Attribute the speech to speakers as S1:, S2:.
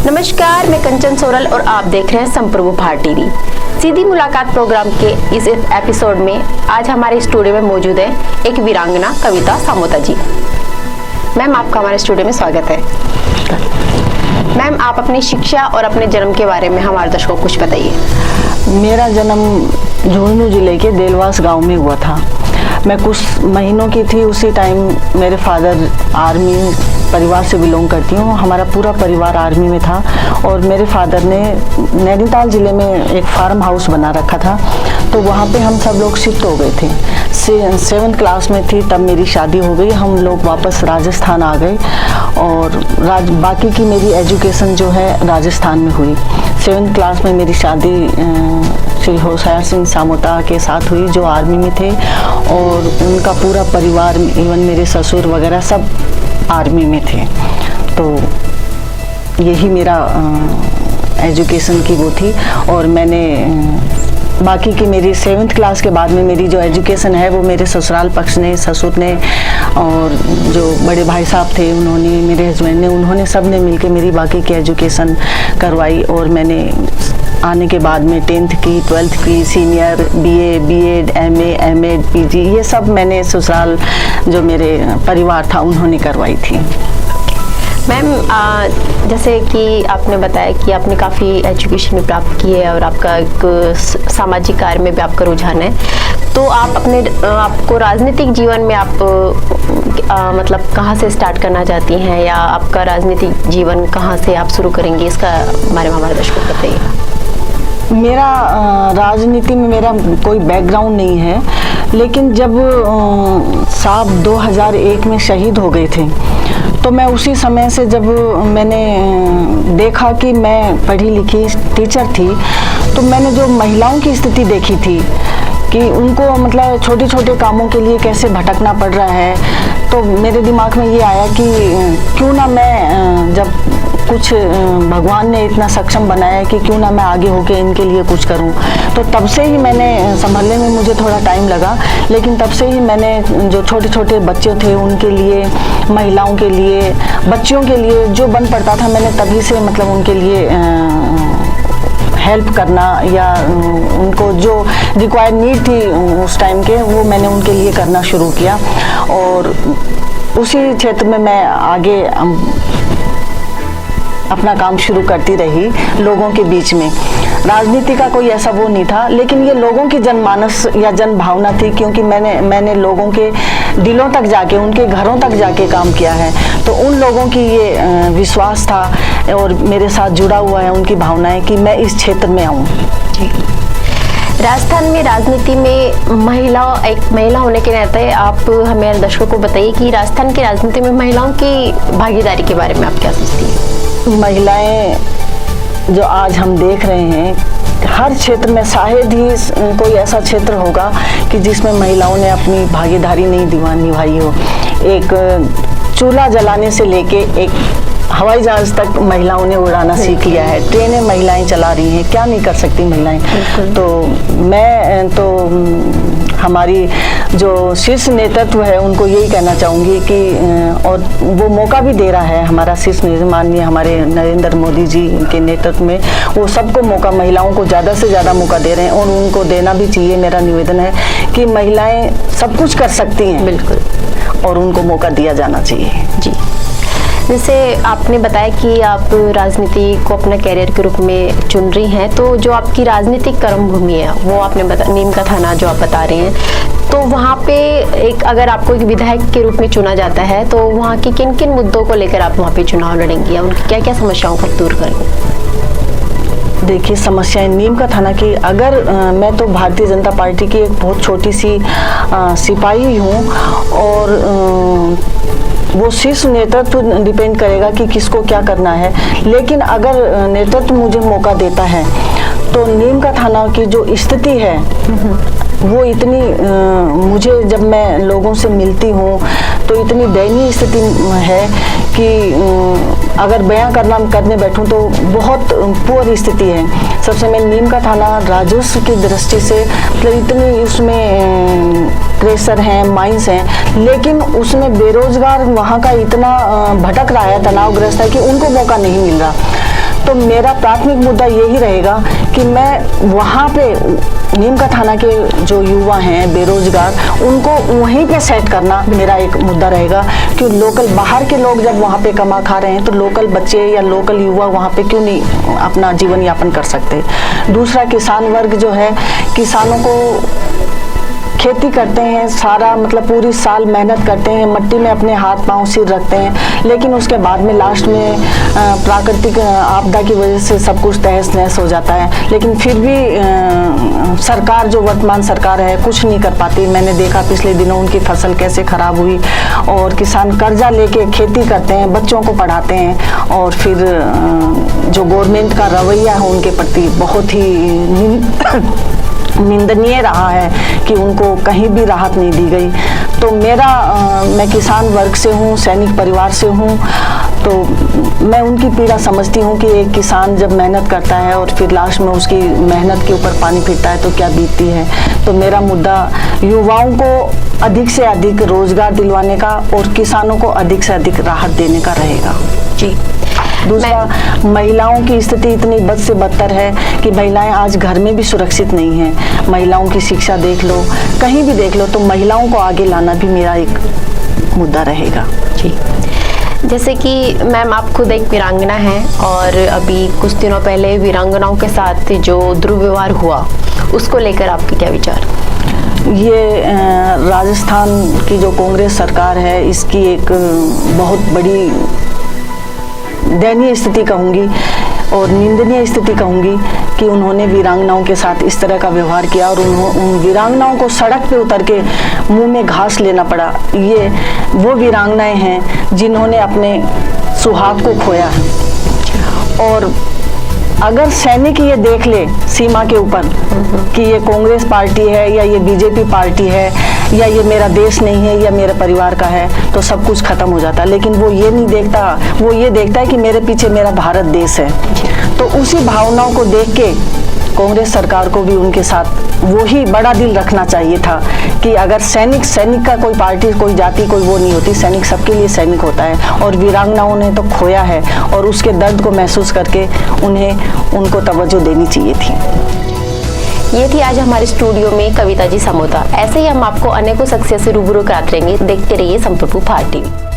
S1: नमस्कार, मैं कंचन सोरल और आप देख रहे हैं संप्रभु भारत टीवी। सीधी मुलाकात प्रोग्राम के इस एपिसोड में आज हमारे स्टूडियो में मौजूद है एक वीरांगना कविता सामोता जी। मैम, आपका हमारे स्टूडियो में स्वागत है। मैम, आप अपनी शिक्षा और अपने जन्म के बारे में हमारे दर्शकों को कुछ बताइए।
S2: मेरा जन्म झुंझुनू जिले के देलवास गांव में हुआ था। मैं कुछ महीनों की थी, उसी टाइम मेरे फादर आर्मी परिवार से बिलोंग करती हूँ। हमारा पूरा परिवार आर्मी में था और मेरे फादर ने नैनीताल ज़िले में एक फार्म हाउस बना रखा था, तो वहाँ पे हम सब लोग शिफ्ट हो गए थे। 7th क्लास में थी तब मेरी शादी हो गई। हम लोग वापस राजस्थान आ गए और बाकी की मेरी एजुकेशन जो है राजस्थान में हुई। 7th क्लास में मेरी शादी श्री होशियार सिंह सामोता के साथ हुई, जो आर्मी में थे, और उनका पूरा परिवार, इवन मेरे ससुर वगैरह सब आर्मी में थे। तो यही मेरा एजुकेशन की वो थी। और मैंने बाकी की मेरी 7th क्लास के बाद में मेरी जो एजुकेशन है वो मेरे ससुराल पक्ष ने, ससुर ने और जो बड़े भाई साहब थे उन्होंने, मेरे हस्बैंड ने, उन्होंने सब ने मिलके मेरी बाकी की एजुकेशन करवाई। और मैंने आने के बाद में 10th की, 12th की, senior, BA, B.Ed, MA, M.Ed, PG, ये सब मैंने ससुराल जो मेरे परिवार था उन्होंने करवाई थी।
S1: मैम, जैसे कि आपने बताया कि आपने काफ़ी एजुकेशन में प्राप्त की है और आपका एक सामाजिक कार्य में भी आपका रुझान है, तो आप आपको राजनीतिक जीवन में आप मतलब कहाँ से स्टार्ट करना चाहती हैं, या आपका राजनीतिक जीवन कहाँ से आप शुरू करेंगे, इसका बारे में हमारे दर्शकों को बताइए।
S2: मेरा राजनीति में मेरा कोई बैकग्राउंड नहीं है, लेकिन जब साहब 2001 में शहीद हो गए थे, तो मैं उसी समय से जब मैंने देखा कि मैं पढ़ी लिखी टीचर थी, तो मैंने जो महिलाओं की स्थिति देखी थी कि उनको मतलब छोटे छोटे कामों के लिए कैसे भटकना पड़ रहा है, तो मेरे दिमाग में ये आया कि क्यों ना मैं, जब कुछ भगवान ने इतना सक्षम बनाया कि क्यों ना मैं आगे होके इनके लिए कुछ करूं। तो तब से ही मैंने संभलने में मुझे थोड़ा टाइम लगा, लेकिन तब से ही मैंने जो छोटे छोटे बच्चे थे उनके लिए, महिलाओं के लिए, बच्चियों के लिए जो बन पड़ता था, मैंने तभी से मतलब उनके लिए हेल्प करना या उनको जो रिक्वायर्ड नीड थी उस टाइम के, वो मैंने उनके लिए करना शुरू किया। और उसी क्षेत्र में मैं आगे अपना काम शुरू करती रही लोगों के बीच में। राजनीति का कोई ऐसा वो नहीं था, लेकिन ये लोगों की जनमानस या जन भावना थी, क्योंकि मैंने लोगों के दिलों तक जाके, उनके घरों तक जाके काम किया है। तो उन लोगों की ये विश्वास था और मेरे साथ जुड़ा हुआ है उनकी भावनाएं कि मैं इस क्षेत्र में आऊँ।
S1: राजस्थान में राजनीति में एक महिला होने के नाते आप हमें दर्शकों को बताइए कि राजस्थान की राजनीति में महिलाओं की भागीदारी के बारे में आप क्या सोचती हैं?
S2: महिलाएं जो आज हम देख रहे हैं, हर क्षेत्र में शायद ही कोई ऐसा क्षेत्र होगा कि जिसमें महिलाओं ने अपनी भागीदारी नहीं निभाई हो। एक चूल्हा जलाने से लेके एक हवाई जहाज तक महिलाओं ने उड़ाना सीख लिया है। ट्रेनें महिलाएं चला रही हैं, क्या नहीं कर सकती महिलाएं। तो मैं तो हमारी जो शीर्ष नेतृत्व है उनको यही कहना चाहूँगी कि, और वो मौका भी दे रहा है हमारा शीर्ष माननीय हमारे नरेंद्र मोदी जी के नेतृत्व में, वो सबको मौका, महिलाओं को ज़्यादा से ज़्यादा मौका दे रहे हैं और उनको देना भी चाहिए। मेरा निवेदन है कि महिलाएं सब कुछ कर सकती हैं,
S1: बिल्कुल, और
S2: उनको मौका दिया जाना चाहिए।
S1: जी, जैसे आपने बताया कि आप राजनीति को अपना कैरियर के रूप में चुन रही हैं, तो जो आपकी राजनीतिक कर्मभूमि है वो आपने नीम का थाना जो आप बता रहे हैं, तो वहाँ पे एक अगर आपको एक विधायक के रूप में चुना जाता है, तो वहाँ के किन किन मुद्दों को लेकर आप वहाँ पे चुनाव लड़ेंगी या उनकी क्या क्या समस्याओं को दूर करेंगे?
S2: देखिए, समस्याएं नीम का थाना की, अगर मैं तो भारतीय जनता पार्टी की एक बहुत छोटी सी सिपाही हूँ, और वो शीर्ष नेतृत्व डिपेंड करेगा कि किसको क्या करना है। लेकिन अगर नेतृत्व मुझे मौका देता है तो नीम का थाना की जो स्थिति है वो इतनी, मुझे जब मैं लोगों से मिलती हूँ तो इतनी दयनीय स्थिति है कि अगर बयां करने बैठूं तो बहुत पुअर स्थिति है। सबसे मैं नीम का थाना राजस्व की दृष्टि से मतलब इतनी उसमें क्रेशर हैं, माइंस हैं, लेकिन उसमें बेरोजगार वहाँ का इतना भटक रहा है, तनावग्रस्त है कि उनको मौका नहीं मिल रहा। तो मेरा प्राथमिक मुद्दा यही रहेगा कि मैं वहाँ पे नीमका थाना के जो युवा हैं बेरोजगार, उनको वहीं पे सेट करना मेरा एक मुद्दा रहेगा कि लोकल बाहर के लोग जब वहाँ पे कमा खा रहे हैं तो लोकल बच्चे या लोकल युवा वहाँ पे क्यों नहीं अपना जीवन यापन कर सकते। दूसरा, किसान वर्ग जो है, किसानों को खेती करते हैं, सारा मतलब पूरी साल मेहनत करते हैं, मिट्टी में अपने हाथ पांव सिर रखते हैं, लेकिन उसके बाद में लास्ट में प्राकृतिक आपदा की वजह से सब कुछ तहस नहस हो जाता है। लेकिन फिर भी सरकार जो वर्तमान सरकार है कुछ नहीं कर पाती। मैंने देखा पिछले दिनों उनकी फसल कैसे खराब हुई और किसान कर्जा लेके खेती करते हैं, बच्चों को पढ़ाते हैं और फिर जो गवर्नमेंट का रवैया है उनके प्रति बहुत ही निंदनीय रहा है कि उनको कहीं भी राहत नहीं दी गई। तो मैं किसान वर्ग से हूँ, सैनिक परिवार से हूँ, तो मैं उनकी पीड़ा समझती हूँ कि एक किसान जब मेहनत करता है और फिर लास्ट में उसकी मेहनत के ऊपर पानी फिरता है तो क्या बीतती है। तो मेरा मुद्दा युवाओं को अधिक से अधिक रोजगार दिलवाने का और किसानों को अधिक से अधिक राहत देने का रहेगा।
S1: जी।
S2: दूसरा, महिलाओं की स्थिति इतनी बद से बदतर है कि महिलाएं आज घर में भी सुरक्षित नहीं हैं। महिलाओं की शिक्षा देख लो, कहीं भी देख लो, तो महिलाओं को आगे लाना भी मेरा एक मुद्दा रहेगा।
S1: जी। जैसे कि मैम आप खुद एक वीरांगना हैं और अभी कुछ दिनों पहले वीरांगनाओं के साथ जो दुर्व्यवहार हुआ उसको लेकर आपके क्या विचार?
S2: ये राजस्थान की जो कांग्रेस सरकार है इसकी एक बहुत बड़ी दयनीय स्थिति कहूँगी और निंदनीय स्थिति कहूँगी कि उन्होंने वीरांगनाओं के साथ इस तरह का व्यवहार किया और उन वीरांगनाओं को सड़क पे उतर के मुंह में घास लेना पड़ा। ये वो वीरांगनाएं हैं जिन्होंने अपने सुहाग को खोया है। और अगर सैनिक ये देख ले सीमा के ऊपर कि ये कांग्रेस पार्टी है या ये बीजेपी पार्टी है या ये मेरा देश नहीं है या मेरे परिवार का है, तो सब कुछ खत्म हो जाता। लेकिन वो ये नहीं देखता, वो ये देखता है कि मेरे पीछे मेरा भारत देश है। तो उसी भावनाओं को देख के कांग्रेस सरकार को भी उनके साथ वही बड़ा दिल रखना चाहिए था कि अगर सैनिक का कोई पार्टी, कोई जाति, कोई वो नहीं होती। सैनिक सबके लिए सैनिक होता है और वीरांगनाओं ने तो खोया है और उसके दर्द को महसूस करके उनको तवज्जो देनी चाहिए थी।
S1: ये थी आज हमारे स्टूडियो में कविता जी समोता। ऐसे ही हम आपको अनेकों शख्सियत से रूबरू कराते रहेंगे। देखते रहिए संप्रभु भारत टीवी।